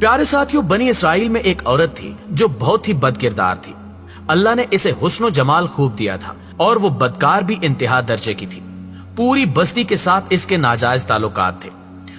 प्यारे साथियों, बनी इसराइल में एक औरत थी जो बहुत ही बदकिरदार थी। अल्लाह ने इसे हुस्न जमाल खूब दिया था और वो बदकार भी इंतहा दर्जे की थी। पूरी बस्ती के साथ इसके नाजायज ताल्लुकात थे।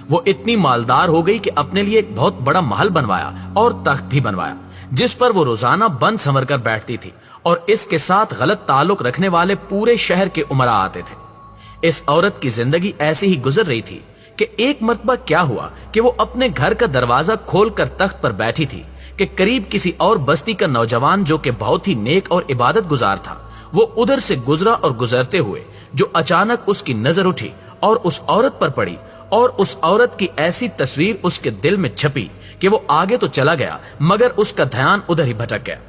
वो इतनी मालदार हो गई कि अपने लिए एक बहुत बड़ा महल बनवाया और तख्त भी बनवाया, जिस पर वो रोजाना बन संवर कर बैठती थी और इसके साथ गलत ताल्लुक रखने वाले पूरे शहर के उमरा आते थे। इस औरत की जिंदगी ऐसी ही गुजर रही थी कि एक मर्तबा क्या हुआ कि वो अपने घर का दरवाजा खोलकर तख्त पर बैठी थी कि करीब किसी और बस्ती का नौजवान जो कि बहुत ही नेक और इबादत गुजार था, वो उधर से गुजरा और गुजरते हुए जो अचानक उसकी नजर उठी और उस औरत पर पड़ी और उस औरत की ऐसी तस्वीर उसके दिल में छपी कि वो आगे तो चला गया मगर उसका ध्यान उधर ही भटक गया।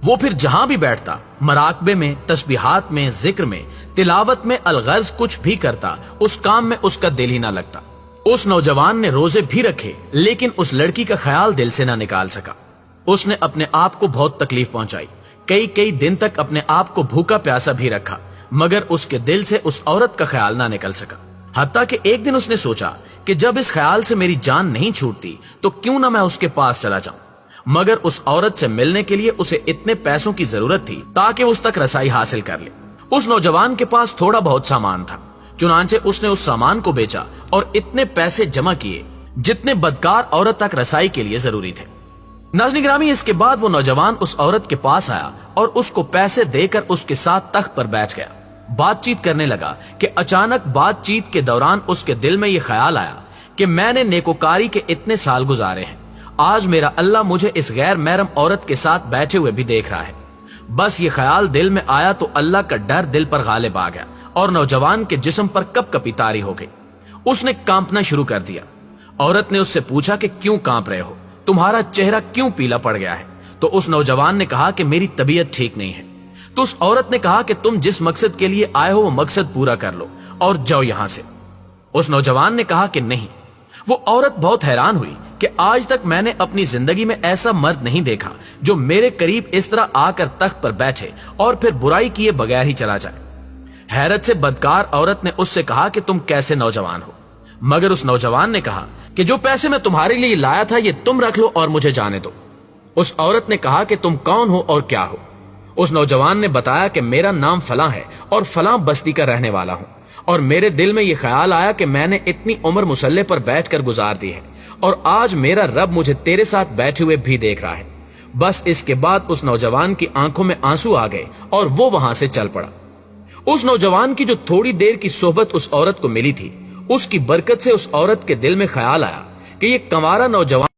वो फिर जहां भी बैठता, मराकबे में, तस्बीहात में, जिक्र में, तिलावत में अलगर्ज कुछ भी करता, उस काम में उसका दिल ही ना लगता। उस नौजवान ने रोजे भी रखे लेकिन उस लड़की का ख्याल दिल से ना निकाल सका। उसने अपने आप को बहुत तकलीफ पहुंचाई, कई कई दिन तक अपने आप को भूखा प्यासा भी रखा मगर उसके दिल से उस औरत का ख्याल ना निकल सका। हत्ता कि एक दिन उसने सोचा कि जब इस ख्याल से मेरी जान नहीं छूटती तो क्यों ना मैं उसके पास चला जाऊं। मगर उस औरत से मिलने के लिए उसे इतने पैसों की जरूरत थी ताकि उस तक रसाई हासिल कर ले। उस नौजवान के पास थोड़ा बहुत सामान था, चुनांचे उसने उस सामान को बेचा और इतने पैसे जमा किए जितने बदकार औरत तक रसाई के लिए जरूरी थे। नाज़रीन गिरामी, इसके बाद वो नौजवान उस औरत के पास आया और उसको पैसे देकर उसके साथ तख्त पर बैठ गया। बातचीत करने लगा कि अचानक बातचीत के दौरान उसके दिल में ये ख्याल आया कि मैंने नेकोकारी के इतने साल गुजारे हैं, आज मेरा अल्लाह मुझे इस गैर महरम औरत के साथ बैठे हुए भी देख रहा है। बस ये ख्याल दिल में आया तो अल्लाह का डर दिल पर गालिब आ गया और नौजवान के जिस्म पर कपकपी तारी हो गई। उसने कांपना शुरू कर दिया। औरत ने उससे पूछा कि क्यों कांप रहे हो, तुम्हारा चेहरा क्यों पीला पड़ गया है? तो उस नौजवान ने कहा कि मेरी तबीयत ठीक नहीं है। तो उस औरत ने कहा कि तुम जिस मकसद के लिए आए हो वो मकसद पूरा कर लो और जाओ यहां से। उस नौजवान ने कहा कि नहीं। वो औरत बहुत हैरान हुई कि आज तक मैंने अपनी जिंदगी में ऐसा मर्द नहीं देखा जो मेरे करीब इस तरह आकर तख्त पर बैठे और फिर बुराई किए बगैर ही चला जाए। हैरत से बदकार औरत ने उससे कहा कि तुम कैसे नौजवान हो? मगर उस नौजवान ने कहा कि जो पैसे मैं तुम्हारे लिए लाया था ये तुम रख लो और मुझे जाने दो। उस औरत ने कहा कि तुम कौन हो और क्या हो? उस नौजवान ने बताया कि मेरा नाम फलां है और फलां बस्ती का रहने वाला हूं और मेरे दिल में यह ख्याल आया कि मैंने इतनी उम्र मुसल्ले पर बैठकर गुजार दी है और आज मेरा रब मुझे तेरे साथ बैठे हुए भी देख रहा है। बस इसके बाद उस नौजवान की आंखों में आंसू आ गए और वो वहां से चल पड़ा। उस नौजवान की जो थोड़ी देर की सोहबत उस औरत को मिली थी, उसकी बरकत से उस औरत के दिल में ख्याल आया कि ये कंवारा नौजवान